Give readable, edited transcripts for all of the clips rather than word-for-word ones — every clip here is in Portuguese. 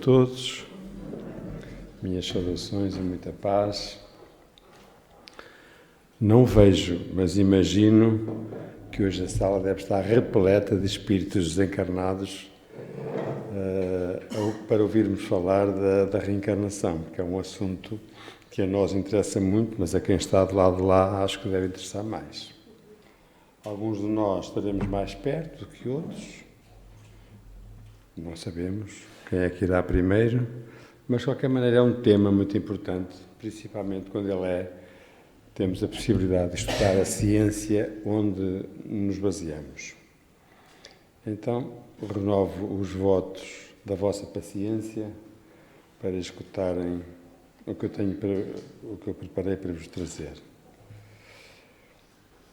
todos, minhas saudações e muita paz. Não vejo, mas imagino que hoje a sala deve estar repleta de espíritos desencarnados para ouvirmos falar da reencarnação, que é um assunto que a nós interessa muito, mas a quem está do lado de lá acho que deve interessar mais. Alguns de nós estaremos mais perto do que outros, não sabemos quem é que irá primeiro, mas de qualquer maneira é um tema muito importante, principalmente quando temos a possibilidade de estudar a ciência onde nos baseamos. Então, renovo os votos da vossa paciência para escutarem o que eu preparei para vos trazer.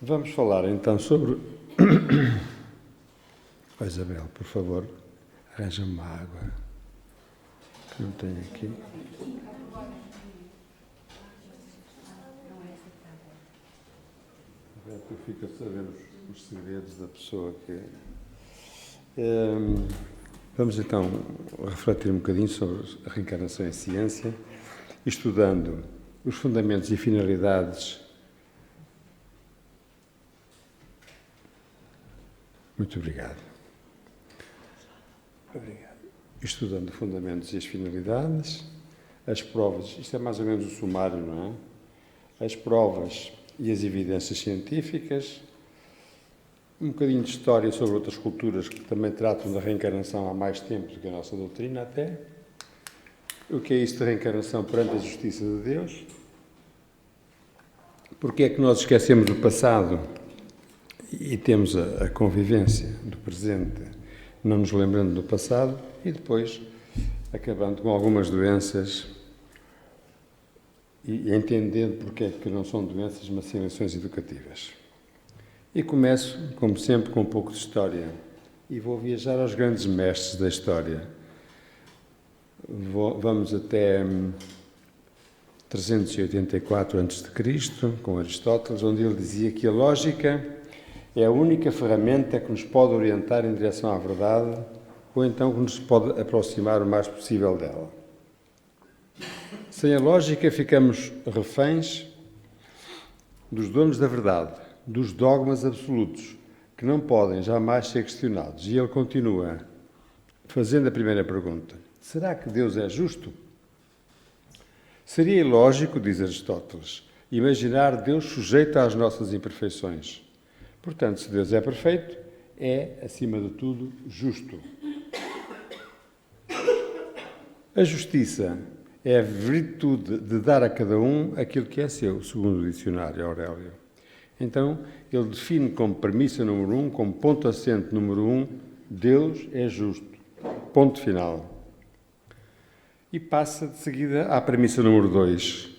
Vamos falar então sobre... Oh, Isabel, por favor, arranja-me uma água que não tenho aqui. Tu fica a saber os segredos da pessoa que... Vamos então refletir um bocadinho sobre a reencarnação em ciência, estudando os fundamentos e finalidades. Muito obrigado. Obrigado. Estudando fundamentos e as finalidades, as provas, isto é mais ou menos o sumário, não é? As provas e as evidências científicas, um bocadinho de história sobre outras culturas que também tratam da reencarnação há mais tempo do que a nossa doutrina até, o que é isso de reencarnação perante a justiça de Deus, porque é que nós esquecemos do passado e temos a convivência do presente, não nos lembrando do passado e depois acabando com algumas doenças e entendendo porque é que não são doenças, mas sim lições educativas. E começo, como sempre, com um pouco de história e vou viajar aos grandes mestres da história. Vamos até 384 a.C., com Aristóteles, onde ele dizia que a lógica é a única ferramenta que nos pode orientar em direção à verdade ou então que nos pode aproximar o mais possível dela. Sem a lógica, ficamos reféns dos donos da verdade, dos dogmas absolutos, que não podem jamais ser questionados. E ele continua, fazendo a primeira pergunta: será que Deus é justo? Seria ilógico, diz Aristóteles, imaginar Deus sujeito às nossas imperfeições. Portanto, se Deus é perfeito, é, acima de tudo, justo. A justiça é a virtude de dar a cada um aquilo que é seu, segundo o dicionário Aurélio. Então, ele define como premissa número 1, como ponto assente número 1, Deus é justo. Ponto final. E passa de seguida à premissa número 2,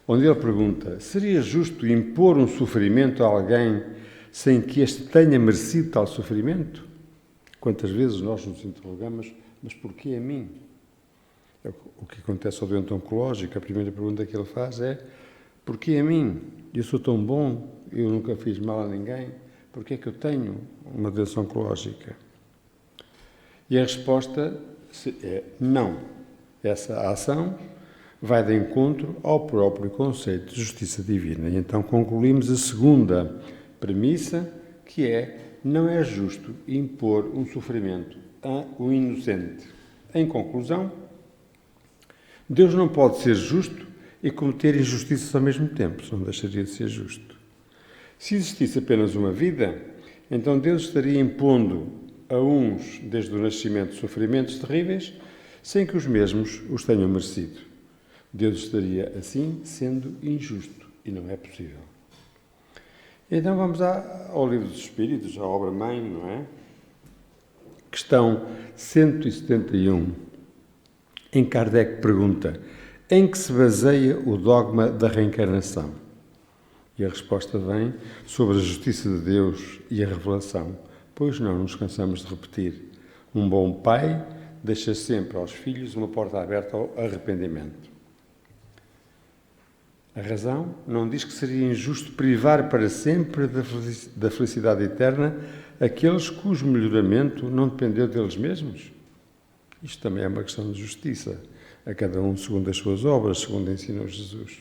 onde ele pergunta: seria justo impor um sofrimento a alguém sem que este tenha merecido tal sofrimento? Quantas vezes nós nos interrogamos, mas porquê a mim? O que acontece ao doente oncológico, a primeira pergunta que ele faz é: porquê a mim? Eu sou tão bom, eu nunca fiz mal a ninguém, porquê é que eu tenho uma doença oncológica? E a resposta é não. Essa ação vai de encontro ao próprio conceito de justiça divina. E então concluímos a segunda premissa, que é: não é justo impor um sofrimento a um inocente. Em conclusão, Deus não pode ser justo e cometer injustiças ao mesmo tempo, não deixaria de ser justo. Se existisse apenas uma vida, então Deus estaria impondo a uns, desde o nascimento, sofrimentos terríveis, sem que os mesmos os tenham merecido. Deus estaria, assim, sendo injusto, e não é possível. Então vamos ao Livro dos Espíritos, à obra-mãe, não é? Questão 171. Em Kardec pergunta: em que se baseia o dogma da reencarnação? E a resposta vem sobre a justiça de Deus e a revelação, pois não nos cansamos de repetir: um bom pai deixa sempre aos filhos uma porta aberta ao arrependimento. A razão não diz que seria injusto privar para sempre da felicidade eterna aqueles cujo melhoramento não dependeu deles mesmos? Isto também é uma questão de justiça, a cada um segundo as suas obras, segundo ensinou Jesus.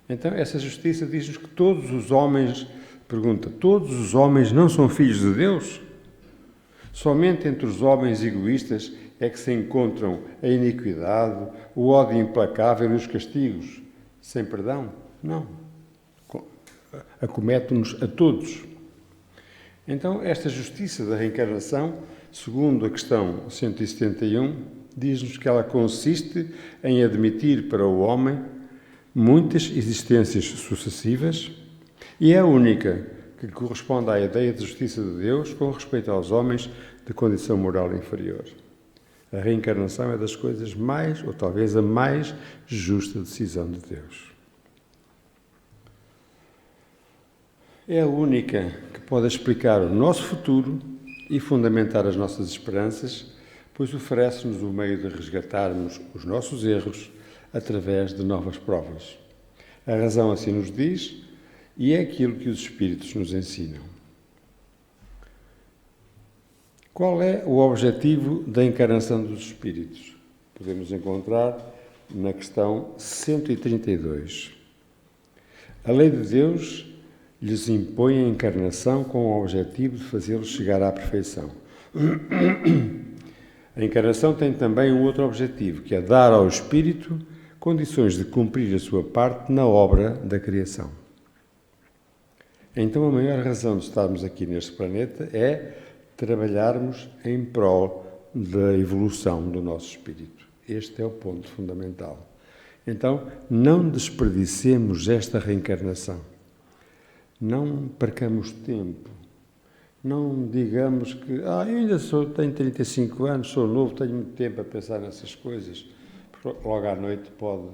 Então, essa justiça diz-nos que todos os homens, pergunta, todos os homens não são filhos de Deus? Somente entre os homens egoístas é que se encontram a iniquidade, o ódio implacável e os castigos, sem perdão? Não. Acomete-nos a todos. Então, esta justiça da reencarnação, segundo a questão 171, diz-nos que ela consiste em admitir para o homem muitas existências sucessivas e é a única que corresponde à ideia de justiça de Deus com respeito aos homens de condição moral inferior. A reencarnação é das coisas mais, ou talvez a mais justa decisão de Deus. É a única que pode explicar o nosso futuro e fundamentar as nossas esperanças, pois oferece-nos o meio de resgatarmos os nossos erros através de novas provas. A razão assim nos diz e é aquilo que os Espíritos nos ensinam. Qual é o objetivo da encarnação dos Espíritos? Podemos encontrar na questão 132. A lei de Deus lhes impõe a encarnação com o objetivo de fazê-los chegar à perfeição. A encarnação tem também um outro objetivo, que é dar ao Espírito condições de cumprir a sua parte na obra da criação. Então, a maior razão de estarmos aqui neste planeta é trabalharmos em prol da evolução do nosso espírito. Este é o ponto fundamental. Então, não desperdicemos esta reencarnação. Não percamos tempo. Não digamos que eu ainda tenho 35 anos, sou novo, tenho muito tempo a pensar nessas coisas. Porque logo à noite pode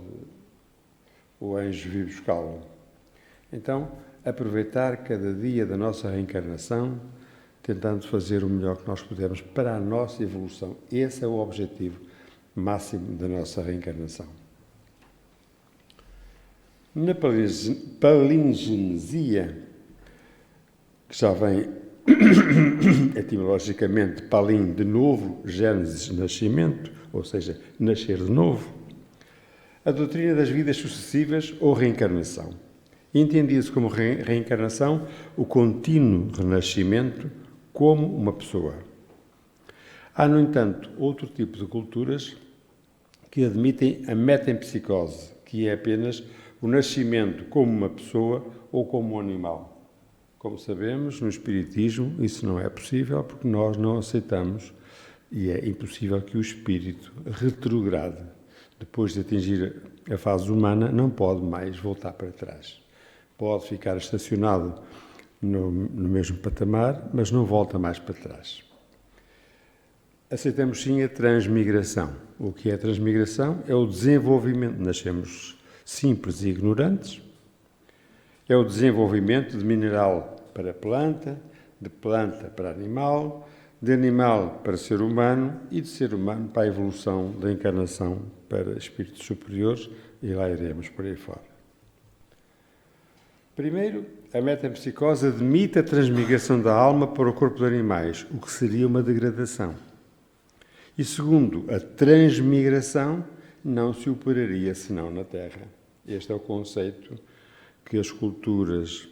o anjo vir buscá-lo. Então, aproveitar cada dia da nossa reencarnação, tentando fazer o melhor que nós pudermos para a nossa evolução. Esse é o objetivo máximo da nossa reencarnação. Na palingenesia, que já vem etimologicamente palin de novo, gênesis, nascimento, ou seja, nascer de novo, a doutrina das vidas sucessivas ou reencarnação. Entendia-se como reencarnação o contínuo renascimento como uma pessoa. Há, no entanto, outro tipo de culturas que admitem a metempsicose, que é apenas o nascimento como uma pessoa ou como um animal. Como sabemos, no Espiritismo isso não é possível porque nós não aceitamos e é impossível que o espírito retrograde. Depois de atingir a fase humana, não pode mais voltar para trás. Pode ficar estacionado no mesmo patamar, mas não volta mais para trás. Aceitamos sim a transmigração. O que é a transmigração? É o desenvolvimento. Nascemos simples e ignorantes. É o desenvolvimento de mineral para planta, de planta para animal, de animal para ser humano e de ser humano para a evolução da encarnação para espíritos superiores, e lá iremos por aí fora. Primeiro, a metempsicose admite a transmigração da alma para o corpo de animais, o que seria uma degradação. E segundo, a transmigração não se operaria senão na Terra. Este é o conceito que as culturas,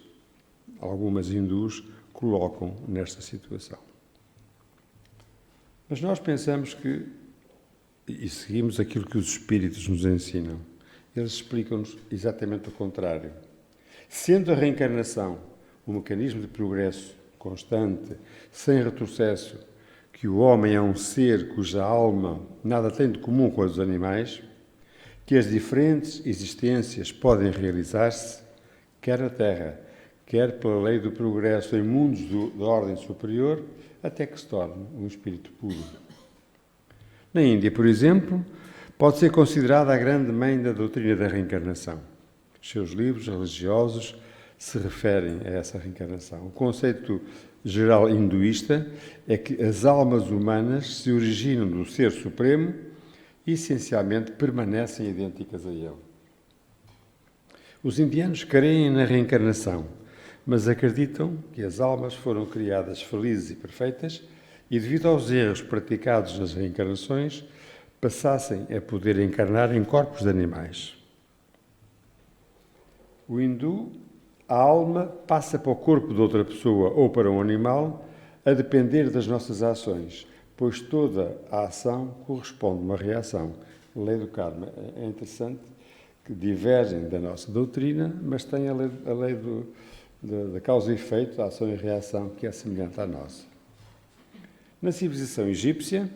algumas hindus, colocam nesta situação. Mas nós pensamos que, e seguimos aquilo que os espíritos nos ensinam, eles explicam-nos exatamente o contrário. Sendo a reencarnação um mecanismo de progresso constante, sem retrocesso, que o homem é um ser cuja alma nada tem de comum com a dos animais, que as diferentes existências podem realizar-se, quer na Terra, quer pela lei do progresso em mundos da ordem superior, até que se torne um espírito puro. Na Índia, por exemplo, pode ser considerada a grande mãe da doutrina da reencarnação. Os seus livros religiosos se referem a essa reencarnação. O conceito geral hinduísta é que as almas humanas se originam do Ser Supremo e, essencialmente, permanecem idênticas a ele. Os indianos creem na reencarnação, mas acreditam que as almas foram criadas felizes e perfeitas e, devido aos erros praticados nas reencarnações, passassem a poder encarnar em corpos de animais. O hindu, a alma passa para o corpo de outra pessoa ou para um animal a depender das nossas ações, pois toda a ação corresponde a uma reação. A lei do karma é interessante, que divergem da nossa doutrina, mas tem a lei da causa e efeito, da ação e reação, que é semelhante à nossa. Na civilização egípcia,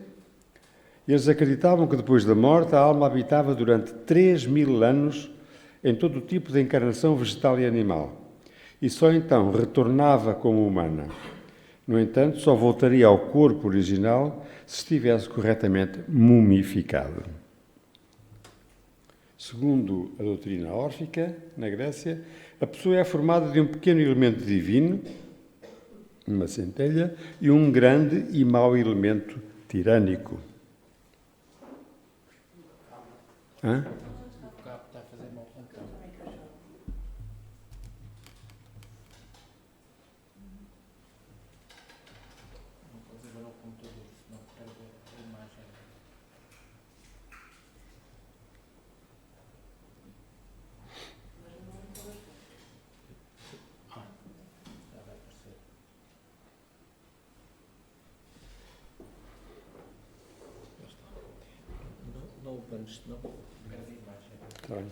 eles acreditavam que depois da morte a alma habitava durante 3.000 anos em todo o tipo de encarnação vegetal e animal, e só então retornava como humana. No entanto, só voltaria ao corpo original se estivesse corretamente mumificado. Segundo a doutrina órfica, na Grécia, a pessoa é formada de um pequeno elemento divino, uma centelha, e um grande e mau elemento tirânico. Hã? O cabo está a fazer mal com o cabo. Não pode ver o computador, senão perde a imagem. Já vai aparecer. Já está. Não o bandes, senão perde a imagem. Está bem.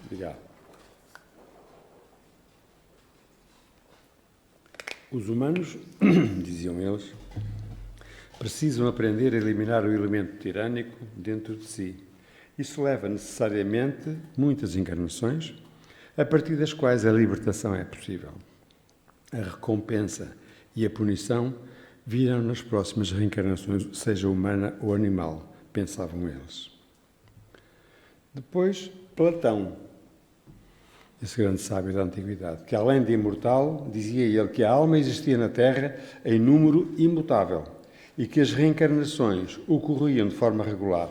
Obrigado. Os humanos, diziam eles, precisam aprender a eliminar o elemento tirânico dentro de si. Isso leva necessariamente muitas encarnações, a partir das quais a libertação é possível. A recompensa e a punição virão nas próximas reencarnações, seja humana ou animal, pensavam eles. Depois, Platão, esse grande sábio da antiguidade, que além de imortal, dizia ele que a alma existia na Terra em número imutável e que as reencarnações ocorriam de forma regular.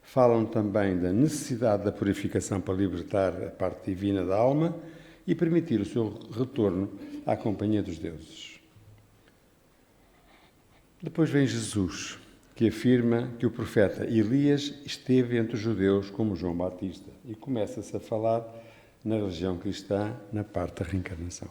Falam também da necessidade da purificação para libertar a parte divina da alma e permitir o seu retorno à companhia dos deuses. Depois vem Jesus, que afirma que o profeta Elias esteve entre os judeus como João Batista, e começa-se a falar na religião cristã, na parte da reencarnação.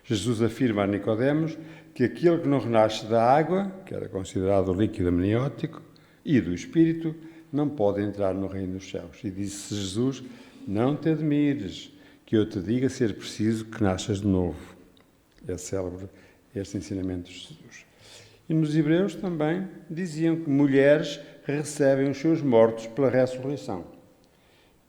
Jesus afirma a Nicodemos que aquele que não renasce da água, que era considerado o líquido amniótico, e do Espírito, não pode entrar no reino dos céus. E disse Jesus: não te admires que eu te diga ser preciso que nasças de novo. É célebre este ensinamento de Jesus. E nos Hebreus também diziam que mulheres recebem os seus mortos pela ressurreição.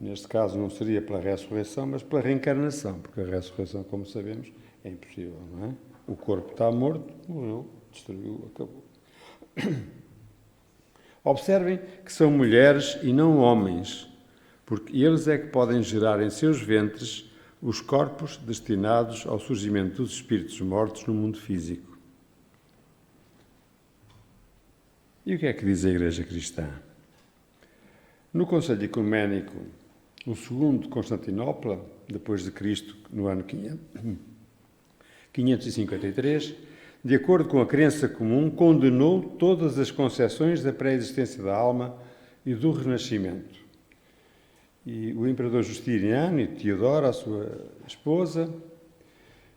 Neste caso não seria pela ressurreição, mas pela reencarnação, porque a ressurreição, como sabemos, é impossível, não é? O corpo está morto, morreu, destruiu, acabou. Observem que são mulheres e não homens, porque eles é que podem gerar em seus ventres os corpos destinados ao surgimento dos espíritos mortos no mundo físico. E o que é que diz a Igreja Cristã? No Conselho Ecuménico, o segundo de Constantinopla, depois de Cristo, no ano 553, de acordo com a crença comum, condenou todas as concepções da pré-existência da alma e do renascimento. E o imperador Justiniano e Teodora, a sua esposa,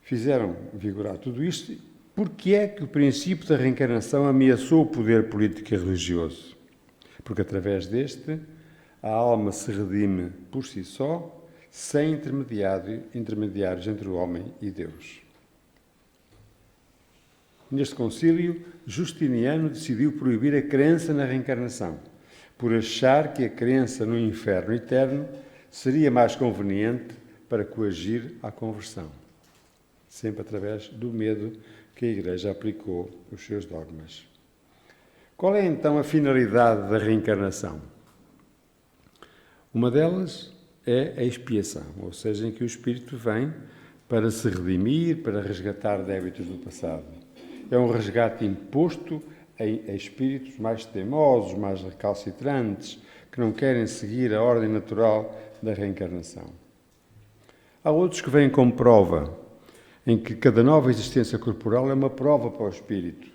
fizeram vigorar tudo isto. Porque é que o princípio da reencarnação ameaçou o poder político e religioso? Porque através deste, a alma se redime por si só, sem intermediários entre o homem e Deus. Neste concílio, Justiniano decidiu proibir a crença na reencarnação, por achar que a crença no inferno eterno seria mais conveniente para coagir à conversão, sempre através do medo que a Igreja aplicou os seus dogmas. Qual é então a finalidade da reencarnação? Uma delas é a expiação, ou seja, em que o espírito vem para se redimir, para resgatar débitos do passado. É um resgate imposto a espíritos mais teimosos, mais recalcitrantes, que não querem seguir a ordem natural da reencarnação. Há outros que vêm como prova, em que cada nova existência corporal é uma prova para o espírito.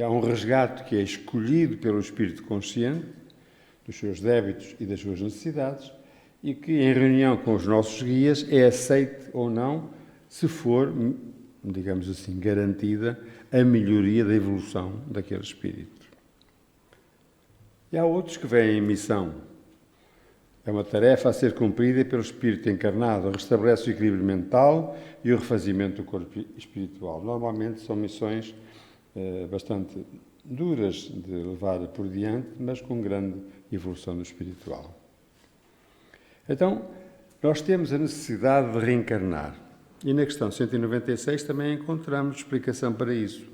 Há um resgate que é escolhido pelo espírito consciente, dos seus débitos e das suas necessidades, e que, em reunião com os nossos guias, é aceite ou não, se for, digamos assim, garantida a melhoria da evolução daquele espírito. E há outros que vêm em missão. É uma tarefa a ser cumprida pelo espírito encarnado, restabelece o equilíbrio mental e o refazimento do corpo espiritual. Normalmente são missões bastante duras de levar por diante, mas com grande evolução no espiritual. Então, nós temos a necessidade de reencarnar. E na questão 196 também encontramos explicação para isso.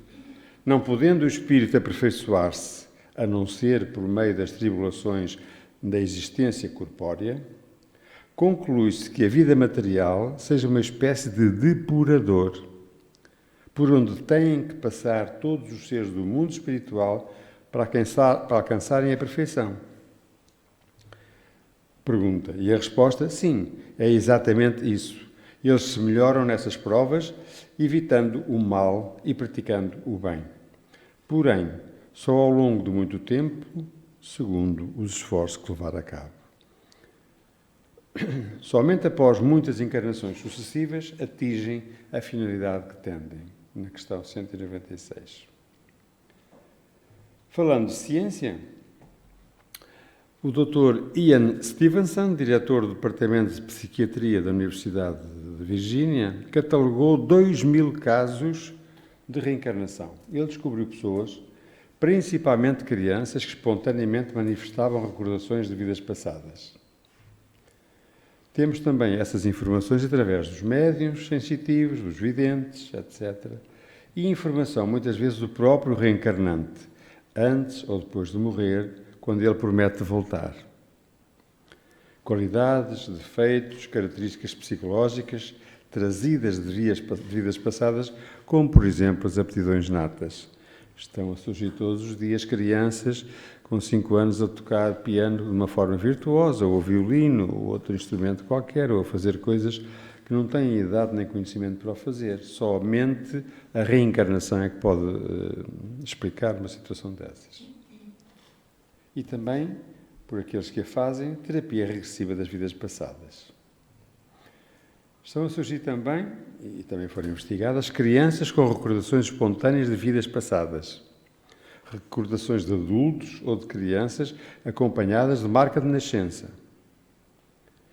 Não podendo o espírito aperfeiçoar-se, a não ser por meio das tribulações da existência corpórea, conclui-se que a vida material seja uma espécie de depurador, por onde têm que passar todos os seres do mundo espiritual para alcançarem a perfeição. Pergunta. E a resposta, sim, é exatamente isso. Eles se melhoram nessas provas, evitando o mal e praticando o bem. Porém, só ao longo de muito tempo, segundo os esforços que levar a cabo. Somente após muitas encarnações sucessivas atingem a finalidade que tendem, na questão 196. Falando de ciência, o Dr. Ian Stevenson, diretor do Departamento de Psiquiatria da Universidade de Virgínia, catalogou 2000 casos de reencarnação. Ele descobriu pessoas, principalmente crianças, que espontaneamente manifestavam recordações de vidas passadas. Temos também essas informações através dos médiuns sensitivos, dos videntes, etc. E informação, muitas vezes, do próprio reencarnante, antes ou depois de morrer, quando ele promete voltar. Qualidades, defeitos, características psicológicas trazidas de vidas passadas, como, por exemplo, as aptidões natas. Estão a surgir todos os dias crianças com 5 anos a tocar piano de uma forma virtuosa, ou violino, ou outro instrumento qualquer, ou a fazer coisas que não têm idade nem conhecimento para o fazer. Somente a reencarnação é que pode explicar uma situação dessas. E também, por aqueles que a fazem, terapia regressiva das vidas passadas. Estão a surgir também, e também foram investigadas, crianças com recordações espontâneas de vidas passadas. Recordações de adultos ou de crianças acompanhadas de marca de nascença.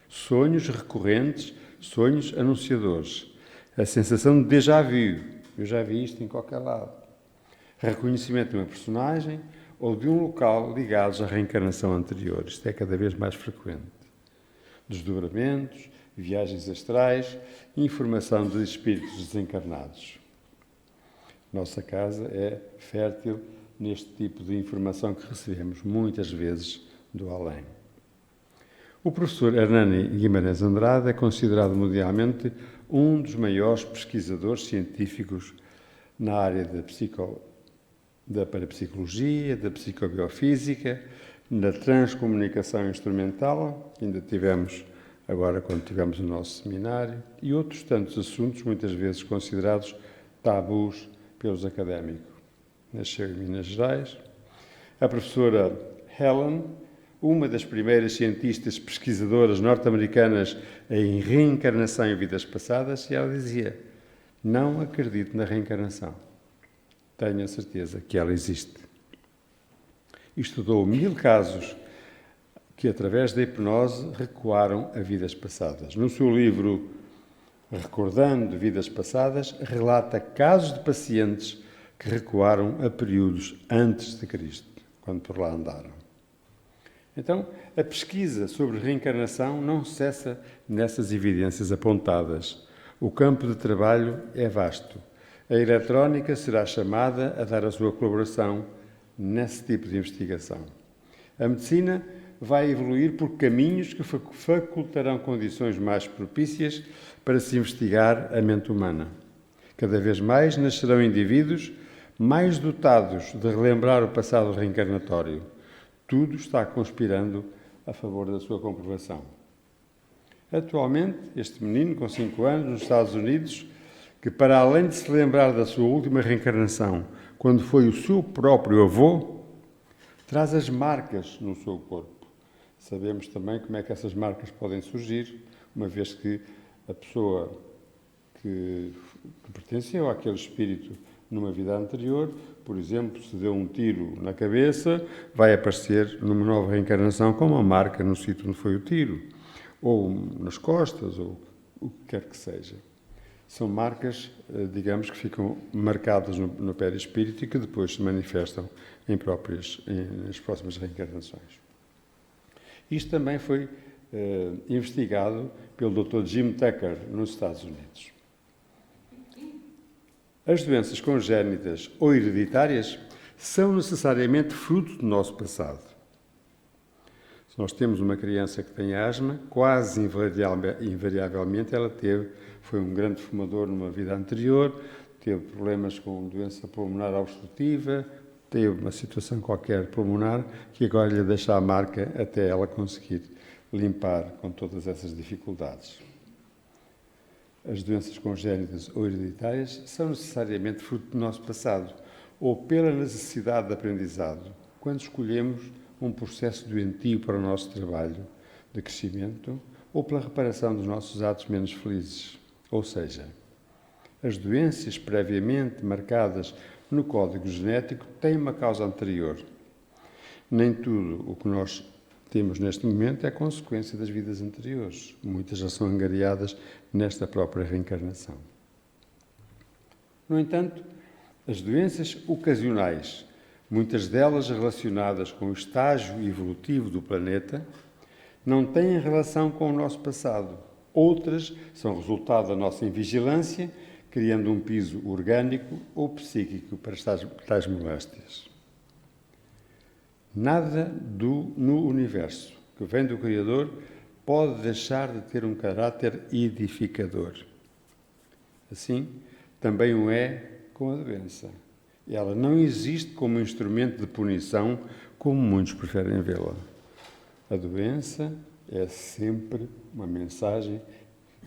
Sonhos recorrentes, sonhos anunciadores. A sensação de déjà vu. Eu já vi isto em qualquer lado. Reconhecimento de uma personagem ou de um local ligados à reencarnação anterior. Isto é cada vez mais frequente. Desdobramentos, viagens astrais, informação de espíritos desencarnados. Nossa casa é fértil neste tipo de informação que recebemos muitas vezes do além. O professor Hernani Guimarães Andrade é considerado mundialmente um dos maiores pesquisadores científicos na área da parapsicologia, da psicobiofísica, da transcomunicação instrumental, que ainda tivemos agora quando tivemos o nosso seminário, e outros tantos assuntos, muitas vezes considerados tabus pelos académicos. Nasceu em Minas Gerais. A professora Helen, uma das primeiras cientistas pesquisadoras norte-americanas em reencarnação em vidas passadas, e ela dizia: não acredito na reencarnação. Tenho a certeza que ela existe. Estudou 1000 casos que, através da hipnose, recuaram a vidas passadas. No seu livro Recordando Vidas Passadas, relata casos de pacientes que recuaram a períodos antes de Cristo, quando por lá andaram. Então, a pesquisa sobre reencarnação não cessa nessas evidências apontadas. O campo de trabalho é vasto. A eletrónica será chamada a dar a sua colaboração nesse tipo de investigação. A medicina vai evoluir por caminhos que facultarão condições mais propícias para se investigar a mente humana. Cada vez mais nascerão indivíduos mais dotados de relembrar o passado reencarnatório. Tudo está conspirando a favor da sua comprovação. Atualmente, este menino, com 5 anos, nos Estados Unidos, que para além de se lembrar da sua última reencarnação, quando foi o seu próprio avô, traz as marcas no seu corpo. Sabemos também como é que essas marcas podem surgir, uma vez que a pessoa que pertenceu àquele espírito numa vida anterior, por exemplo, se deu um tiro na cabeça, vai aparecer numa nova reencarnação com uma marca no sítio onde foi o tiro, ou nas costas, ou o que quer que seja. São marcas, digamos, que ficam marcadas no perispírito e que depois se manifestam nas próximas reencarnações. Isto também foi investigado pelo Dr. Jim Tucker nos Estados Unidos. As doenças congénitas ou hereditárias são necessariamente fruto do nosso passado. Se nós temos uma criança que tem asma, quase invariavelmente foi um grande fumador numa vida anterior, teve problemas com doença pulmonar obstrutiva, teve uma situação qualquer pulmonar que agora lhe deixa a marca até ela conseguir limpar com todas essas dificuldades. As doenças congénitas ou hereditárias são necessariamente fruto do nosso passado ou pela necessidade de aprendizado, quando escolhemos um processo doentio para o nosso trabalho de crescimento ou pela reparação dos nossos atos menos felizes. Ou seja, as doenças previamente marcadas no código genético têm uma causa anterior. Nem tudo o que nós temos neste momento é consequência das vidas anteriores. Muitas já são angariadas nesta própria reencarnação. No entanto, as doenças ocasionais, muitas delas relacionadas com o estágio evolutivo do planeta, não têm relação com o nosso passado. Outras são resultado da nossa invigilância, criando um piso orgânico ou psíquico para tais moléstias. Nada no universo que vem do Criador pode deixar de ter um caráter edificador. Assim, também o é com a doença. Ela não existe como instrumento de punição, como muitos preferem vê-la. A doença é sempre uma mensagem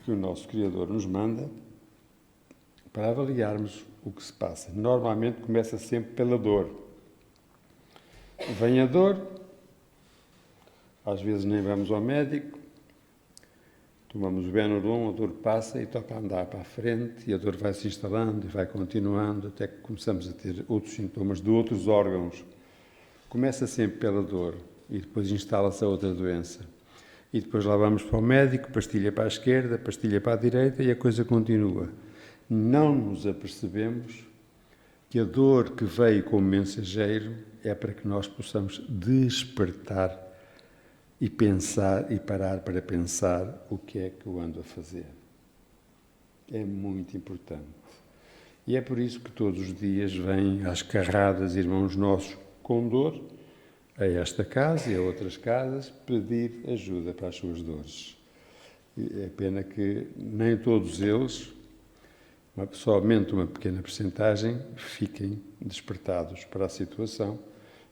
que o nosso Criador nos manda para avaliarmos o que se passa. Normalmente começa sempre pela dor. Vem a dor, às vezes nem vamos ao médico, tomamos o Benuron, a dor passa e toca andar para a frente e a dor vai se instalando e vai continuando até que começamos a ter outros sintomas de outros órgãos. Começa sempre pela dor e depois instala-se a outra doença. E depois lá vamos para o médico, pastilha para a esquerda, pastilha para a direita e a coisa continua. Não nos apercebemos que a dor que veio como mensageiro é para que nós possamos despertar e pensar e parar para pensar o que é que eu ando a fazer. É muito importante. E é por isso que todos os dias vêm às carradas irmãos nossos com dor a esta casa e a outras casas pedir ajuda para as suas dores. E é pena que nem todos eles, somente uma pequena percentagem, fiquem despertados para a situação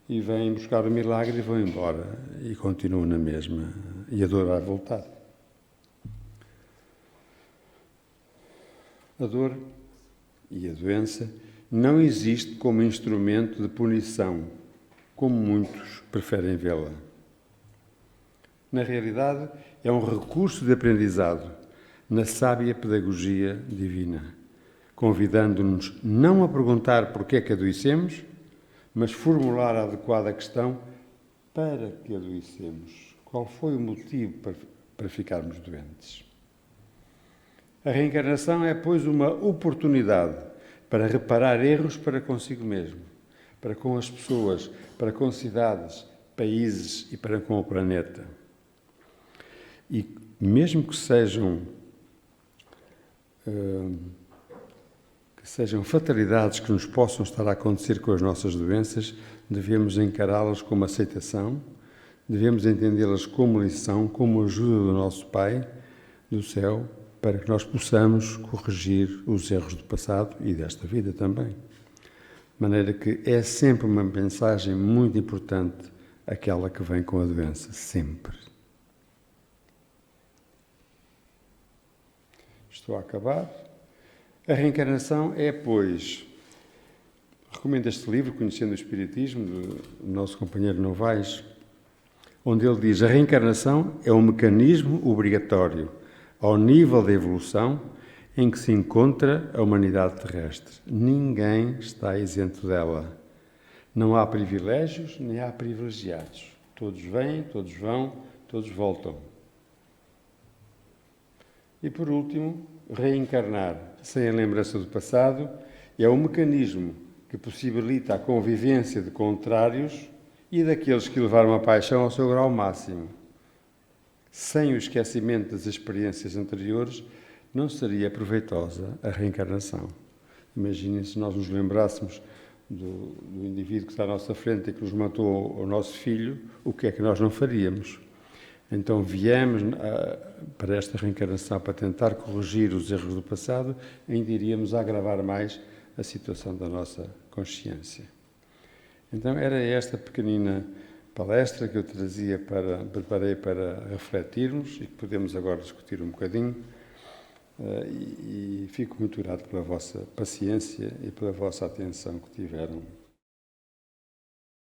e vêm buscar o milagre e vão embora e continuam na mesma e a dor vai voltar. A dor e a doença não existe como instrumento de punição, como muitos preferem vê-la. Na realidade, é um recurso de aprendizado na sábia pedagogia divina, convidando-nos não a perguntar porquê é que adoecemos, mas formular a adequada questão para que adoecemos. Qual foi o motivo para ficarmos doentes? A reencarnação é, pois, uma oportunidade para reparar erros para consigo mesmo, para com as pessoas, para com cidades, países e para com o planeta. E mesmo que sejam fatalidades que nos possam estar a acontecer com as nossas doenças, devemos encará-las como aceitação, devemos entendê-las como lição, como ajuda do nosso Pai do céu, para que nós possamos corrigir os erros do passado e desta vida também. De maneira que é sempre uma mensagem muito importante aquela que vem com a doença, sempre. Estou a acabar. A reencarnação é, pois, recomendo este livro, Conhecendo o Espiritismo, do nosso companheiro Novaes, onde ele diz: a reencarnação é um mecanismo obrigatório ao nível da evolução em que se encontra a humanidade terrestre. Ninguém está isento dela. Não há privilégios, nem há privilegiados. Todos vêm, todos vão, todos voltam. E por último, reencarnar sem a lembrança do passado é um mecanismo que possibilita a convivência de contrários e daqueles que levaram a paixão ao seu grau máximo. Sem o esquecimento das experiências anteriores, não seria proveitosa a reencarnação. Imaginem se nós nos lembrássemos do indivíduo que está à nossa frente e que nos matou o nosso filho, o que é que nós não faríamos? Então viemos para esta reencarnação para tentar corrigir os erros do passado, ainda iríamos agravar mais a situação da nossa consciência. Então era esta pequenina palestra que eu preparei para refletirmos e que podemos agora discutir um bocadinho. E fico muito grato pela vossa paciência e pela vossa atenção que tiveram